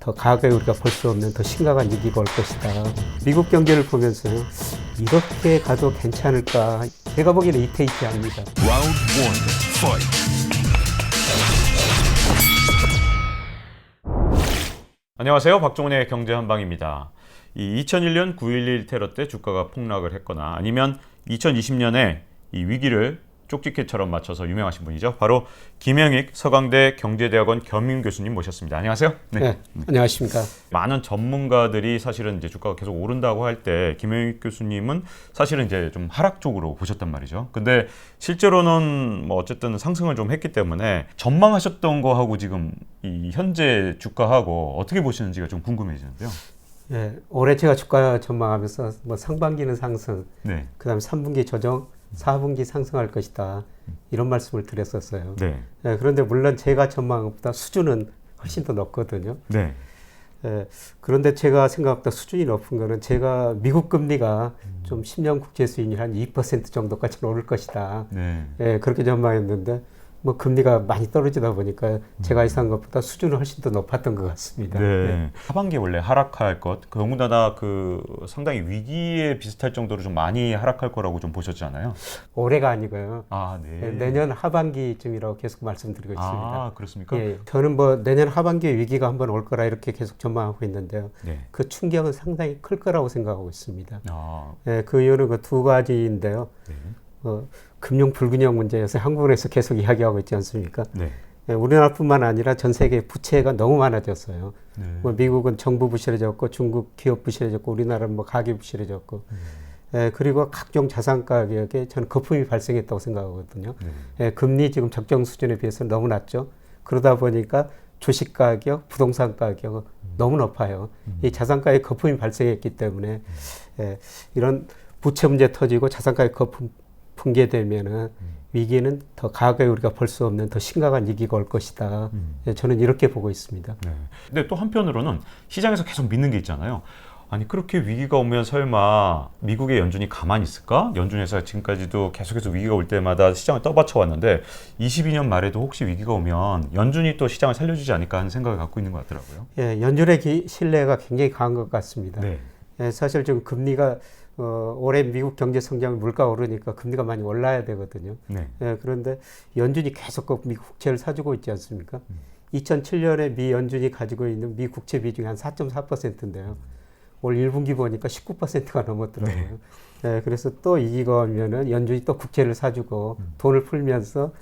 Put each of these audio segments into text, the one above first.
더 과거에 우리가 볼 수 없는 더 심각한 위기가 올 것이다. 미국 경제를 보면서요, 이렇게 가도 괜찮을까? 제가 보기에는 이태이태합니다. Round 1, fight. 안녕하세요. 박종훈의 경제한방입니다. 이 2001년 9.11 테러 때 주가가 폭락을 했거나 아니면 2020년에 이 위기를 쪽집게처럼 맞춰서 유명하신 분이죠. 바로 김영익 서강대 경제대학원 겸임 교수님 모셨습니다. 안녕하세요. 네, 안녕하십니까. 많은 전문가들이 사실은 이제 주가가 계속 오른다고 할 때 김영익 교수님은 사실은 이제 좀 하락 쪽으로 보셨단 말이죠. 근데 실제로는 뭐 어쨌든 상승을 좀 했기 때문에 전망하셨던 거하고 지금 이 현재 주가하고 어떻게 보시는지가 좀 궁금해지는데요. 네, 올해 제가 주가 전망하면서 뭐 상반기는 상승, 네. 그다음에 3분기 조정, 4분기 상승할 것이다. 이런 말씀을 드렸었어요. 네. 네, 그런데 물론 제가 전망한 것보다 수준은 훨씬 더 높거든요. 네. 그런데 제가 생각보다 수준이 높은 거는 제가 미국 금리가 좀 10년 국채 수익률 한 2% 정도까지 오를 것이다. 네. 그렇게 전망했는데 뭐 금리가 많이 떨어지다 보니까 제가 예상한 것보다 수준은 훨씬 더 높았던 것 같습니다. 네. 하반기에 원래 하락할 것, 더군다나 그 상당히 위기에 비슷할 정도로 좀 많이 하락할 거라고 좀 보셨잖아요. 올해가 아니고요. 아, 네. 내년 하반기쯤이라고 계속 말씀드리고 있습니다. 아, 그렇습니까? 예, 저는 뭐 내년 하반기에 위기가 한번 올 거라 이렇게 계속 전망하고 있는데요. 네. 그 충격은 상당히 클 거라고 생각하고 있습니다. 아, 그 이유는 그 두 가지인데요. 네. 금융 불균형 문제에서 한국에서 계속 이야기하고 있지 않습니까? 네. 우리나라뿐만 아니라 전 세계 부채가 너무 많아졌어요. 네. 뭐 미국은 정부 부실해졌고 중국 기업 부실해졌고 우리나라는 뭐 가계 부실해졌고 그리고 각종 자산 가격에 저는 거품이 발생했다고 생각하거든요. 네. 금리 지금 적정 수준에 비해서 너무 낮죠. 그러다 보니까 주식 가격, 부동산 가격은 너무 높아요. 이 자산 가격 거품이 발생했기 때문에 이런 부채 문제 터지고 자산 가격 거품 붕괴되면은 위기는 더 과거에 우리가 볼 수 없는 더 심각한 위기가 올 것이다. 저는 이렇게 보고 있습니다. 네. 근데 또 한편으로는 시장에서 계속 믿는 게 있잖아요. 아니 그렇게 위기가 오면 설마 미국의 연준이 가만히 있을까? 연준에서 지금까지도 계속해서 위기가 올 때마다 시장을 떠받쳐 왔는데 22년 말에도 혹시 위기가 오면 연준이 또 시장을 살려주지 않을까 하는 생각을 갖고 있는 것 같더라고요. 연준의 신뢰가 굉장히 강한 것 같습니다. 네. 사실 지금 금리가 올해 미국 경제 성장이 물가 오르니까 금리가 많이 올라야 되거든요. 네. 그런데 연준이 계속 그 미국 국채를 사주고 있지 않습니까? 2007년에 미 연준이 가지고 있는 미 국채 비중이 한 4.4%인데요. 올 1분기 보니까 19%가 넘었더라고요. 그래서 또 위기가 오면은 연준이 또 국채를 사주고 돈을 풀면서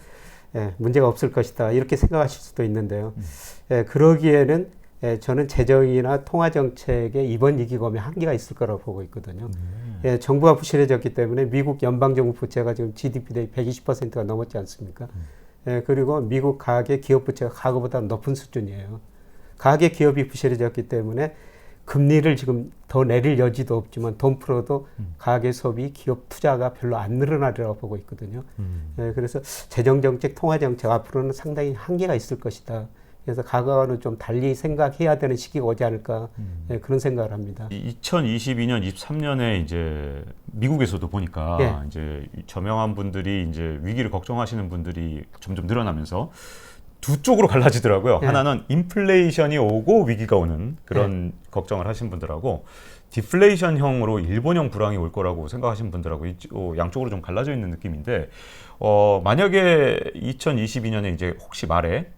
문제가 없을 것이다. 이렇게 생각하실 수도 있는데요. 그러기에는 저는 재정이나 통화정책에 이번 위기가 오면 한계가 있을 거라고 보고 있거든요. 정부가 부실해졌기 때문에 미국 연방정부 부채가 지금 GDP 대비 120%가 넘었지 않습니까? 그리고 미국 가계 기업 부채가 과거보다 높은 수준이에요. 가계 기업이 부실해졌기 때문에 금리를 지금 더 내릴 여지도 없지만 돈 풀어도 가계 소비, 기업 투자가 별로 안 늘어나리라고 보고 있거든요. 그래서 재정정책, 통화정책 앞으로는 상당히 한계가 있을 것이다. 그래서 과거와는 좀 달리 생각해야 되는 시기가 오지 않을까 그런 생각을 합니다. 2022년, 23년에 이제 미국에서도 보니까 이제 저명한 분들이 이제 위기를 걱정하시는 분들이 점점 늘어나면서 두 쪽으로 갈라지더라고요. 하나는 인플레이션이 오고 위기가 오는 그런 걱정을 하신 분들하고 디플레이션형으로 일본형 불황이 올 거라고 생각하시는 분들하고 양쪽으로 좀 갈라져 있는 느낌인데 만약에 2022년에 이제 혹시 말에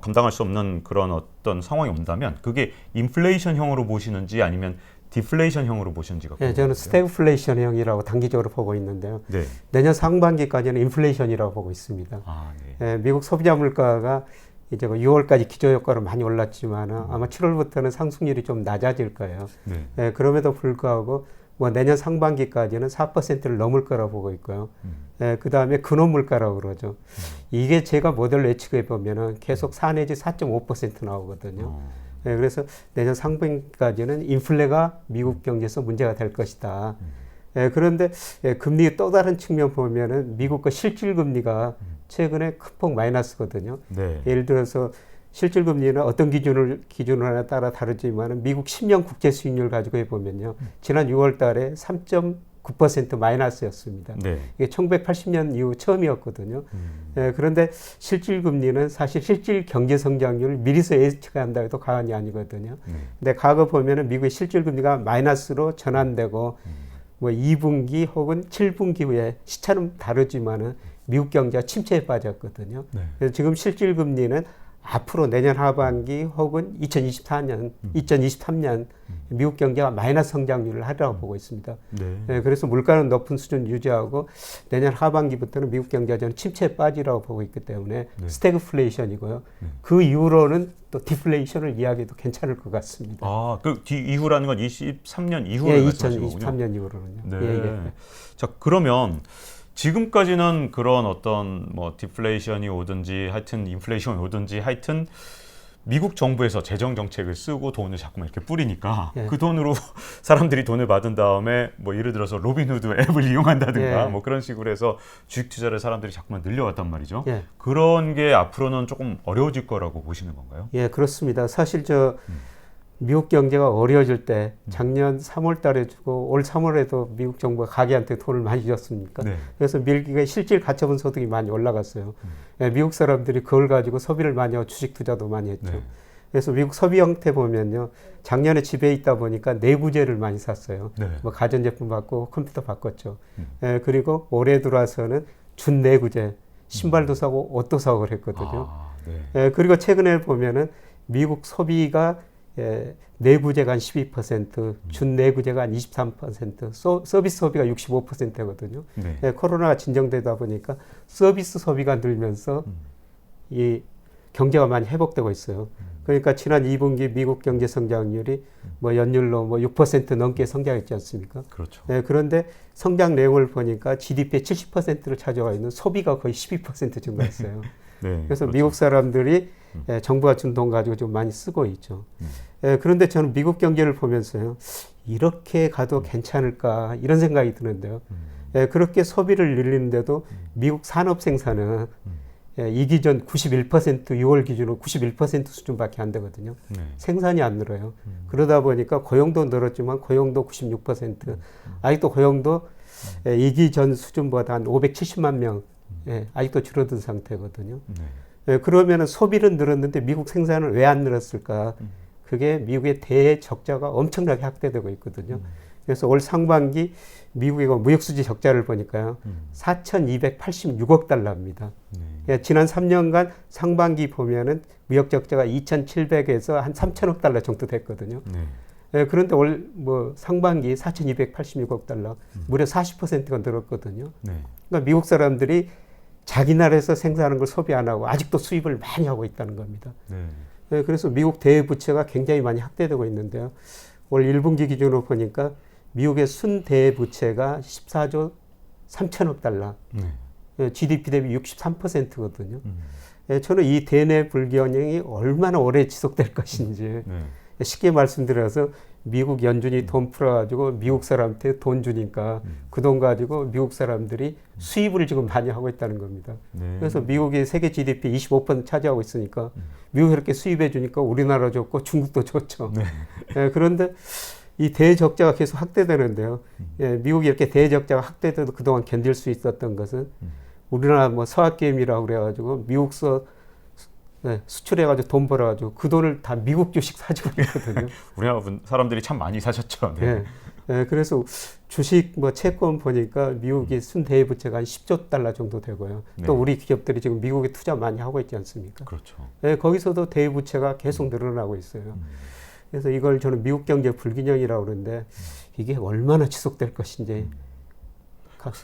감당할 수 없는 그런 어떤 상황이 온다면 그게 인플레이션형으로 보시는지 아니면 디플레이션형으로 보시는지가 궁금해요. 저는 스태그플레이션형이라고 단기적으로 보고 있는데요. 네. 내년 상반기까지는 인플레이션이라고 보고 있습니다. 아, 네. 미국 소비자 물가가 이제 6월까지 기저효과로 많이 올랐지만 아마 7월부터는 상승률이 좀 낮아질 거예요. 네. 그럼에도 불구하고 뭐 내년 상반기까지는 4%를 넘을 거라고 보고 있고요. 그 다음에 근원 물가라고 그러죠. 이게 제가 모델로 예측해 보면은 계속 4 내지 4.5% 나오거든요. 그래서 내년 상반기까지는 인플레가 미국 경제에서 문제가 될 것이다. 그런데 금리 또 다른 측면 보면은 미국과 실질 금리가 최근에 큰 폭 마이너스거든요. 네. 예를 들어서 실질 금리는 어떤 기준으로 따라 다르지만 미국 10년 국채 수익률 가지고 해보면요. 지난 6월 달에 3.8% 9% 마이너스였습니다. 네. 이게 1980년 이후 처음이었거든요. 그런데 실질 금리는 사실 실질 경제 성장률을 미리서 예측한다 해도 과언이 아니거든요. 근데 과거 보면은 미국의 실질 금리가 마이너스로 전환되고 뭐 2분기 혹은 7분기 후에 시차는 다르지만은 미국 경제가 침체에 빠졌거든요. 네. 그래서 지금 실질 금리는 앞으로 내년 하반기 혹은 2023년 미국 경제가 마이너스 성장률을 하리라고 보고 있습니다. 네. 네, 그래서 물가는 높은 수준 유지하고 내년 하반기부터는 미국 경제가 저는 침체에 빠지라고 보고 있기 때문에 네. 스태그플레이션이고요. 그 이후로는 또 디플레이션을 이야기해도 괜찮을 것 같습니다. 아, 그 이후라는 건 23년 예, 이후를 말씀하시는 거군요. 2023년 이후로는요. 네. 예. 자, 그러면 지금까지는 그런 어떤 뭐 디플레이션이 오든지 하여튼 인플레이션이 오든지 하여튼 미국 정부에서 재정 정책을 쓰고 돈을 자꾸만 이렇게 뿌리니까 예. 그 돈으로 사람들이 돈을 받은 다음에 뭐 예를 들어서 로빈후드 앱을 이용한다든가 예. 뭐 그런 식으로 해서 주식 투자를 사람들이 자꾸만 늘려왔단 말이죠. 예. 그런 게 앞으로는 조금 어려워질 거라고 보시는 건가요? 예, 그렇습니다. 사실 미국 경제가 어려워질 때 작년 3월 달에 주고 올 3월에도 미국 정부가 가계한테 돈을 많이 줬습니까? 네. 그래서 미국의 실질 가처분 소득이 많이 올라갔어요. 예, 미국 사람들이 그걸 가지고 소비를 많이 하고 주식 투자도 많이 했죠. 네. 그래서 미국 소비 형태 보면요. 작년에 집에 있다 보니까 내구재를 많이 샀어요. 네. 뭐 가전제품 바꾸고 컴퓨터 바꿨죠. 예, 그리고 올해 들어와서는 준내구재, 신발도 사고 옷도 사고 그랬거든요. 아, 네. 예, 그리고 최근에 보면은 미국 소비가 내구재가 한 12%, 준내구재가 한 23%, 서비스 소비가 65%거든요. 네. 예, 코로나가 진정되다 보니까 서비스 소비가 늘면서 이 경제가 많이 회복되고 있어요. 그러니까 지난 2분기 미국 경제 성장률이 뭐 연율로 뭐 6% 넘게 성장했지 않습니까? 그렇죠. 예, 그런데 성장 내용을 보니까 GDP의 70%를 차지하고 있는 소비가 거의 12% 증가했어요. 네, 그래서 그렇죠. 미국 사람들이 정부가 준 돈 가지고 좀 많이 쓰고 있죠. 그런데 저는 미국 경제를 보면서요, 이렇게 가도 괜찮을까 이런 생각이 드는데요. 그렇게 소비를 늘리는데도 미국 산업 생산은 이기전 91% 6월 기준으로 91% 수준밖에 안 되거든요. 네. 생산이 안 늘어요. 그러다 보니까 고용도 늘었지만 고용도 96%, 아직도 고용도 이기전 수준보다 한 570만 명 아직도 줄어든 상태거든요. 네. 그러면은 소비는 늘었는데 미국 생산은 왜 안 늘었을까? 그게 미국의 대적자가 엄청나게 확대되고 있거든요. 그래서 올 상반기 미국의 무역수지 적자를 보니까요, 4,286억 달러입니다. 예, 지난 3년간 상반기 보면은 무역 적자가 2,700에서 한 3,000억 달러 정도 됐거든요. 네. 예, 그런데 올 뭐 상반기 4,286억 달러, 무려 40%가 늘었거든요. 네. 그러니까 미국 사람들이 자기 나라에서 생산하는 걸 소비 안 하고 아직도 수입을 많이 하고 있다는 겁니다. 네. 네, 그래서 미국 대부채가 굉장히 많이 확대되고 있는데요. 올 1분기 기준으로 보니까 미국의 순대부채가 14조 3천억 달러, 네. GDP 대비 63%거든요. 저는 이 대내 불균형이 얼마나 오래 지속될 것인지 네. 쉽게 말씀드려서 미국 연준이 돈 풀어가지고 미국 사람한테 돈 주니까 그 돈 가지고 미국 사람들이 수입을 지금 많이 하고 있다는 겁니다. 네. 그래서 미국이 세계 GDP 25% 차지하고 있으니까 미국이 이렇게 수입해 주니까 우리나라 좋고 중국도 좋죠. 네. 그런데 이 대적자가 계속 확대되는데요. 미국이 이렇게 대적자가 확대돼도 그동안 견딜 수 있었던 것은 우리나라 뭐 서학개미라고 그래가지고 미국서 수출해가지고 돈 벌어가지고 그 돈을 다 미국 주식 사주고 있거든요. 우리나라 사람들이 참 많이 사셨죠. 네. 그래서 주식 뭐 채권 보니까 미국이 순대부채가 한 10조 달러 정도 되고요. 네. 또 우리 기업들이 지금 미국에 투자 많이 하고 있지 않습니까? 그렇죠. 거기서도 대부채가 계속 늘어나고 있어요. 그래서 이걸 저는 미국 경제 불균형이라고 그러는데 이게 얼마나 지속될 것인지.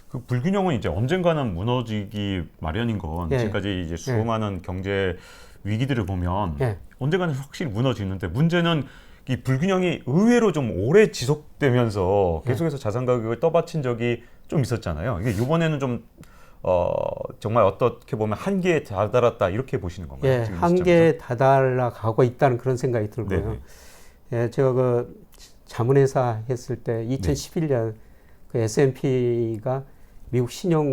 그 불균형은 이제 언젠가는 무너지기 마련인 건 지금까지 이제 수많은 경제 위기들을 보면 언젠가는 확실히 무너지는데 문제는 이 불균형이 의외로 좀 오래 지속되면서 계속해서 자산 가격을 떠받친 적이 좀 있었잖아요. 이게 이번에는 좀 정말 어떻게 보면 한계에 다다랐다 이렇게 보시는 건가요? 지금 한계에 다다라 가고 있다는 그런 생각이 들고요. 제가 그 자문회사 했을 때 2011년 그 S&P가 미국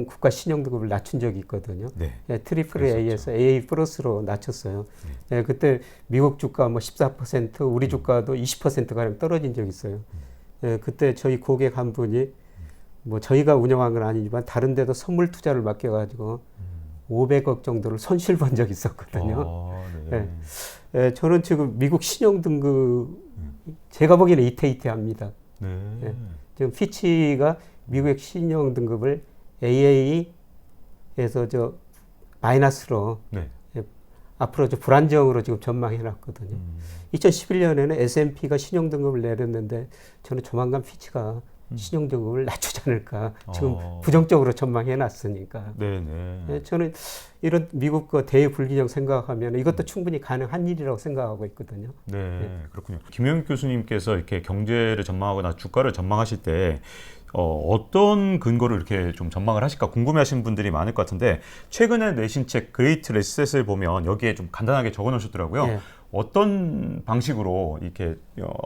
국가 신용등급을 낮춘 적이 있거든요. 트리플 A에서 AA 플러스로 낮췄어요. 그때 미국 주가 뭐 14%, 우리 주가도 20%가량 떨어진 적이 있어요. 그때 저희 고객 한 분이 뭐 저희가 운영한 건 아니지만 다른 데도 선물 투자를 맡겨가지고 500억 정도를 손실 본 적이 있었거든요. 네. 예, 저는 지금 미국 신용 등급 제가 보기에는 이태이태합니다. 네. 예. 지금 피치가 미국의 신용 등급을 AA에서 저 마이너스로 네. 앞으로 저 불안정으로 지금 전망해 놨거든요. 2011년에는 S&P가 신용 등급을 내렸는데 저는 조만간 피치가 신용 등급을 낮추지 않을까. 지금 부정적으로 전망해 놨으니까. 네네. 예, 저는 이런 미국 그 대불균형 생각하면 이것도 충분히 가능한 일이라고 생각하고 있거든요. 네, 그렇군요. 김영익 교수님께서 이렇게 경제를 전망하거나 주가를 전망하실 때 어떤 근거로 이렇게 좀 전망을 하실까 궁금해하시는 분들이 많을 것 같은데 최근에 내신 책 그레이트 레셋을 보면 여기에 좀 간단하게 적어놓으셨더라고요. 예. 어떤 방식으로 이렇게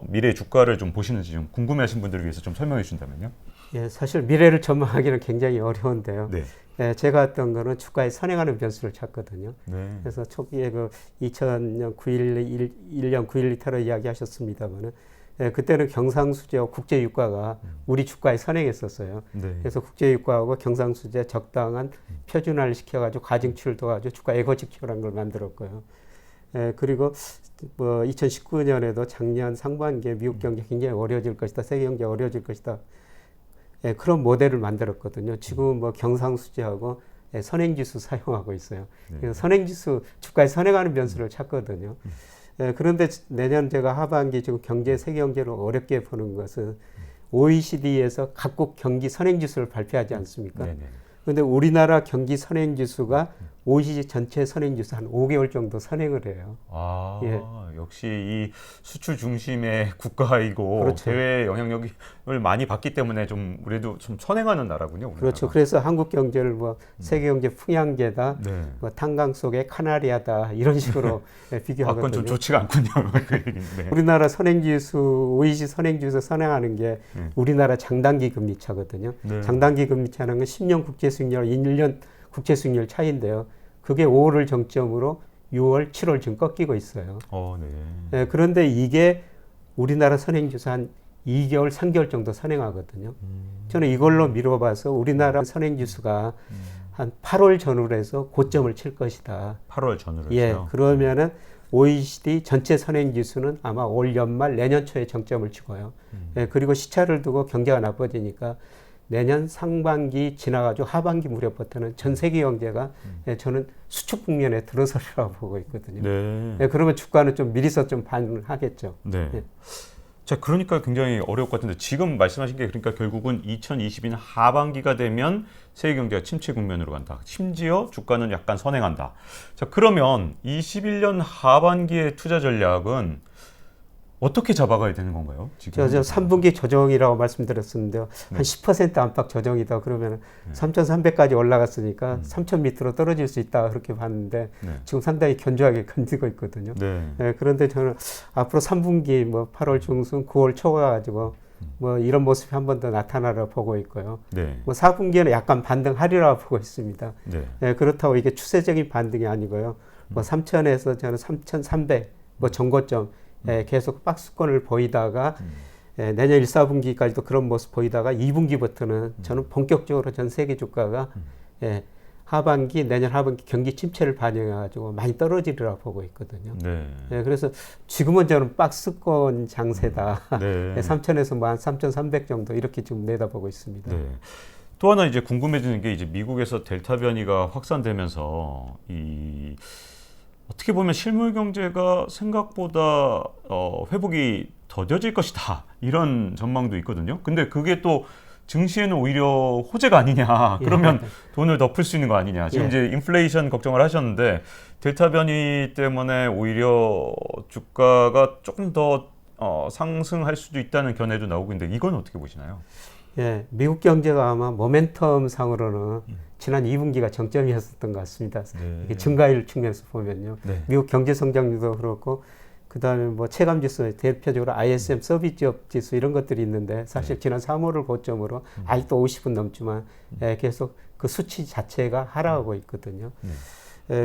미래 주가를 좀 보시는지 좀 궁금해하시는 분들을 위해서 좀 설명해 주신다면요. 예, 사실 미래를 전망하기는 굉장히 어려운데요. 네. 예, 제가 했던 거는 주가에 선행하는 변수를 찾거든요. 네. 그래서 초기에 그 2000년 9.11, 9.12 테러 이야기하셨습니다만은 예, 그때는 경상수지와 국제유가가 우리 주가에 선행했었어요. 네. 그래서 국제유가하고 경상수지에 적당한 표준화를 시켜가지고 가중치를 둬가지고 주가 에거지표라는 걸 만들었고요. 예, 그리고 뭐 2019년에도 작년 상반기에 미국 경제 굉장히 어려워질 것이다, 세계 경제 어려워질 것이다. 예, 그런 모델을 만들었거든요. 지금 뭐 경상수지하고 예, 선행지수 사용하고 있어요. 네. 그래서 선행지수 주가에 선행하는 변수를 찾거든요. 예, 그런데 내년 제가 하반기 지금 경제 세계 경제를 어렵게 보는 것은 OECD에서 각국 경기 선행지수를 발표하지 않습니까? 네네. 그런데 우리나라 경기 선행지수가 OECD 전체 선행지수 한 5개월 정도 선행을 해요. 아, 예. 역시 이 수출 중심의 국가이고 그렇죠. 해외 영향력을 많이 받기 때문에 좀 우리도 좀 선행하는 나라군요. 우리나라가. 그렇죠. 그래서 한국 경제를 뭐 세계 경제 풍향계다, 네. 뭐 탄광 속의 카나리아다 이런 식으로 예, 아, 비교하거든요. 그건 좀 좋지가 않군요. 그 얘기인데. 우리나라 선행지수, OECD 선행지수 선행하는 게 우리나라 장단기 금리 차거든요. 네. 장단기 금리 차는 건 10년 국제 수익률, 1년 국제 수익률 차이인데요. 그게 5월을 정점으로 6월, 7월 지금 꺾이고 있어요. 네. 예, 그런데 이게 우리나라 선행지수 한 2개월, 3개월 정도 선행하거든요. 저는 이걸로 미뤄봐서 우리나라 선행지수가 한 8월 전후로 해서 고점을 칠 것이다. 8월 전후로 예, 했어요. 그러면은 OECD 전체 선행지수는 아마 올 연말, 내년 초에 정점을 치고요. 예, 그리고 시차를 두고 경제가 나빠지니까 내년 상반기 지나가지고 하반기 무렵부터는 전 세계 경제가 예, 저는 수축 국면에 들어서리라고 보고 있거든요. 네. 예, 그러면 주가는 좀 미리서 좀 반응을 하겠죠. 네. 예. 자, 그러니까 굉장히 어려울 것 같은데 지금 말씀하신 게 그러니까 결국은 2022년 하반기가 되면 세계 경제가 침체 국면으로 간다. 심지어 주가는 약간 선행한다. 자, 그러면 21년 하반기의 투자 전략은 어떻게 잡아가야 되는 건가요? 지금? 저 3분기 조정이라고 말씀드렸었는데요. 한 10% 안팎 조정이다 그러면 3,300까지 올라갔으니까 3,000 밑으로 떨어질 수 있다 그렇게 봤는데 지금 상당히 견조하게 견디고 있거든요. 네, 그런데 저는 앞으로 3분기 뭐 8월 중순, 9월 초가 가지고 뭐 이런 모습이 한 번 더 나타나려 보고 있고요. 뭐 4분기에는 약간 반등하리라고 보고 있습니다. 네, 그렇다고 이게 추세적인 반등이 아니고요. 뭐 3,000에서 저는 3,300 뭐 전고점 계속 박스권을 보이다가 내년 1, 4분기까지도 그런 모습 보이다가 2분기부터는 저는 본격적으로 전 세계 주가가 하반기, 내년 하반기 경기 침체를 반영해가지고 많이 떨어지리라고 보고 있거든요. 그래서 지금은 저는 박스권 장세다. 3,000에서 뭐 한 3,300 정도 이렇게 지금 내다보고 있습니다. 또 하나 이제 궁금해지는 게 이제 미국에서 델타 변이가 확산되면서 어떻게 보면 실물 경제가 생각보다 회복이 더뎌질 것이다 이런 전망도 있거든요. 근데 그게 또 증시에는 오히려 호재가 아니냐. 그러면 돈을 더 풀 수 있는 거 아니냐. 지금 이제 인플레이션 걱정을 하셨는데 델타 변이 때문에 오히려 주가가 조금 더 상승할 수도 있다는 견해도 나오고 있는데 이건 어떻게 보시나요? 예, 미국 경제가 아마 모멘텀 상으로는 지난 2분기가 정점이었었던 것 같습니다. 증가율 측면에서 보면요. 미국 경제 성장률도 그렇고 그다음에 뭐 체감지수 대표적으로 ISM 서비스업 지수 이런 것들이 있는데 사실 지난 3월을 고점으로 아직도 50은 넘지만 계속 그 수치 자체가 하락하고 있거든요.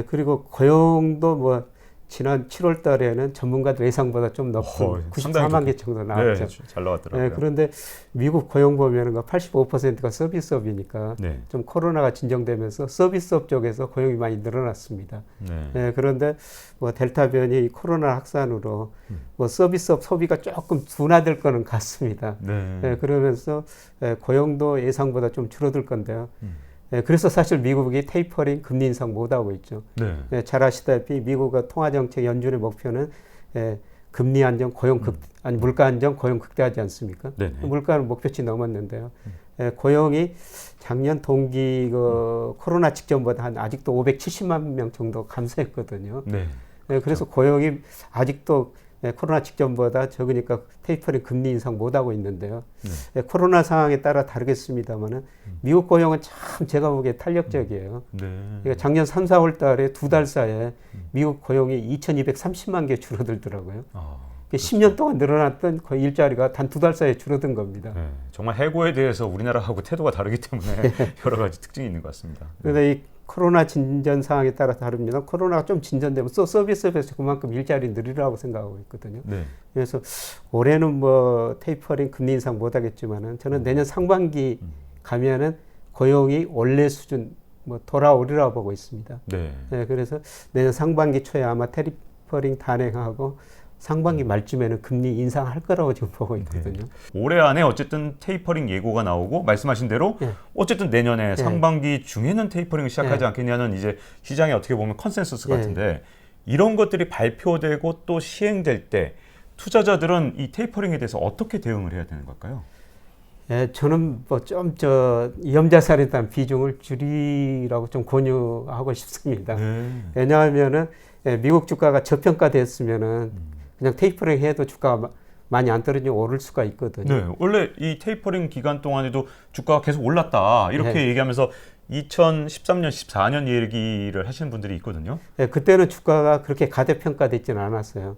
그리고 고용도 뭐 지난 7월 달에는 전문가들 예상보다 좀 높은 94만 개 정도 나왔죠. 네, 잘 나왔더라고요. 그런데 미국 고용 보면은 85%가 서비스업이니까 네. 좀 코로나가 진정되면서 서비스업 쪽에서 고용이 많이 늘어났습니다. 네. 그런데 뭐 델타 변이 코로나 확산으로 뭐 서비스업 소비가 조금 둔화될 거는 같습니다. 네. 그러면서 고용도 예상보다 좀 줄어들 건데요. 그래서 사실 미국이 테이퍼링 금리 인상 못하고 있죠. 네. 잘 아시다시피 미국의 통화정책 연준의 목표는 금리 안정, 아니 물가 안정, 고용 극대화하지 않습니까? 네네. 물가는 목표치 넘었는데요. 고용이 작년 동기 코로나 직전보다 아직도 570만 명 정도 감소했거든요. 네. 그래서 고용이 아직도 코로나 직전보다 적으니까 테이퍼링 금리 인상 못하고 있는데요. 코로나 상황에 따라 다르겠습니다만은 미국 고용은 참 제가 보기에 탄력적이에요. 네. 그러니까 작년 3, 4월 달에 2달 사이에 미국 고용이 2,230만 개 줄어들더라고요. 10년 동안 늘어났던 거의 일자리가 단 2달 사이에 줄어든 겁니다. 네. 정말 해고에 대해서 우리나라하고 태도가 다르기 때문에 여러 가지 특징이 있는 것 같습니다. 그런데 이 코로나 진전 상황에 따라 다릅니다. 코로나가 좀 진전되면 또 서비스업에서 그만큼 일자리 늘리라고 생각하고 있거든요. 네. 그래서 올해는 뭐 테이퍼링 금리 인상 못하겠지만은 저는 내년 상반기 가면은 고용이 원래 수준 뭐 돌아오리라고 보고 있습니다. 네. 그래서 내년 상반기 초에 아마 테이퍼링 단행하고 상반기 말쯤에는 금리 인상할 거라고 지금 보고 있거든요. 올해 안에 어쨌든 테이퍼링 예고가 나오고 말씀하신 대로 어쨌든 내년에 상반기 중에는 테이퍼링을 시작하지 않겠냐는 이제 시장의 어떻게 보면 컨센서스 같은데 이런 것들이 발표되고 또 시행될 때 투자자들은 이 테이퍼링에 대해서 어떻게 대응을 해야 되는 걸까요? 저는 뭐 좀 위험자산에 대한 비중을 줄이라고 좀 권유하고 싶습니다. 왜냐하면은 미국 주가가 저평가됐으면은 그냥 테이퍼링 해도 주가가 많이 안 떨어지고 오를 수가 있거든요. 네, 원래 이 테이퍼링 기간 동안에도 주가가 계속 올랐다 이렇게 얘기하면서 2013년, 14년 얘기를 하시는 분들이 있거든요. 그때는 주가가 그렇게 가대평가됐지는 않았어요.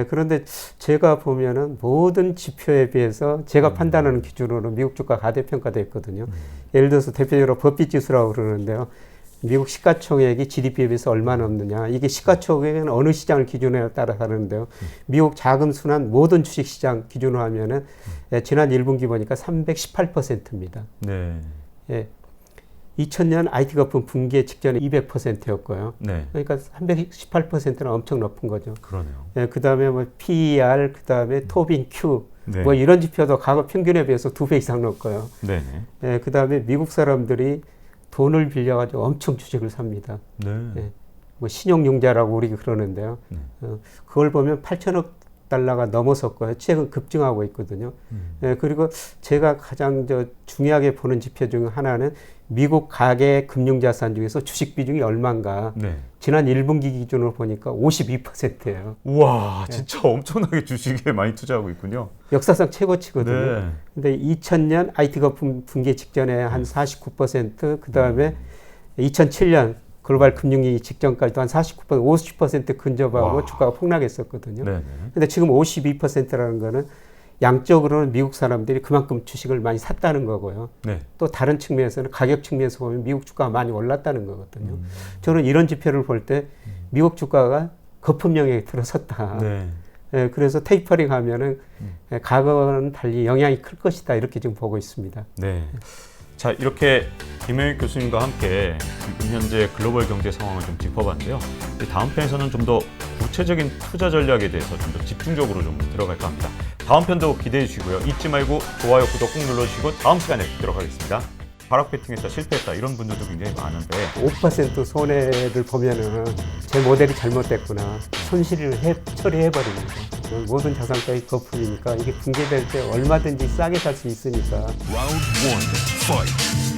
그런데 제가 보면은 모든 지표에 비해서 제가 판단하는 기준으로 미국 주가가 가대평가됐거든요. 예를 들어서 대표적으로 버핏 지수라고 그러는데요. 미국 시가총액이 GDP에 비해서 얼마나 없느냐. 이게 시가총액은 어느 시장을 기준으로 따라 다르는데요. 미국 자금 순환 모든 주식 시장 기준으로 하면은 지난 1분기 보니까 318%입니다. 네. 2000년 IT 거품 붕괴 직전에 200%였고요. 네. 그러니까 318%는 엄청 높은 거죠. 그러네요. 그다음에 뭐 PER, 그다음에 토빈 Q, 네. 뭐 이런 지표도 과거 평균에 비해서 2배 이상 높고요. 네네. 그다음에 미국 사람들이 돈을 빌려가지고 엄청 주식을 삽니다. 뭐 신용융자라고 우리가 그러는데요. 그걸 보면 8천억 달러가 넘어섰고요. 최근 급증하고 있거든요. 그리고 제가 가장 중요하게 보는 지표 중 하나는 미국 가계 금융자산 중에서 주식 비중이 얼마인가. 지난 1분기 기준으로 보니까 52%예요. 우와, 진짜 엄청나게 주식에 많이 투자하고 있군요. 역사상 최고치거든요. 근데 2000년 IT 거품 붕괴 직전에 한 49%, 그 다음에 2007년 글로벌 금융위기 직전까지도 한 49%, 50% 근접하고 주가가 폭락했었거든요. 근데 지금 52%라는 거는 양적으로는 미국 사람들이 그만큼 주식을 많이 샀다는 거고요. 또 다른 측면에서는 가격 측면에서 보면 미국 주가가 많이 올랐다는 거거든요. 저는 이런 지표를 볼 때 미국 주가가 거품령에 들어섰다. 그래서 테이퍼링 하면은 과거와는 달리 영향이 클 것이다. 이렇게 지금 보고 있습니다. 자, 이렇게 김영익 교수님과 함께 현재 글로벌 경제 상황을 좀 짚어봤는데요. 다음 편에서는 좀 더 구체적인 투자 전략에 대해서 좀 더 집중적으로 좀 들어갈까 합니다. 다음 편도 기대해 주시고요. 잊지 말고 좋아요, 구독 꼭 눌러주시고 다음 시간에 뵙도록 하겠습니다. 바락 베팅에서 실패했다 이런 분들도 굉장히 많은데 5% 손해를 보면은 제 모델이 잘못됐구나. 손실을 처리해버립니다. 모든 자산가의 거품이니까 이게 붕괴될 때 얼마든지 싸게 살 수 있으니까. Round 1, fight.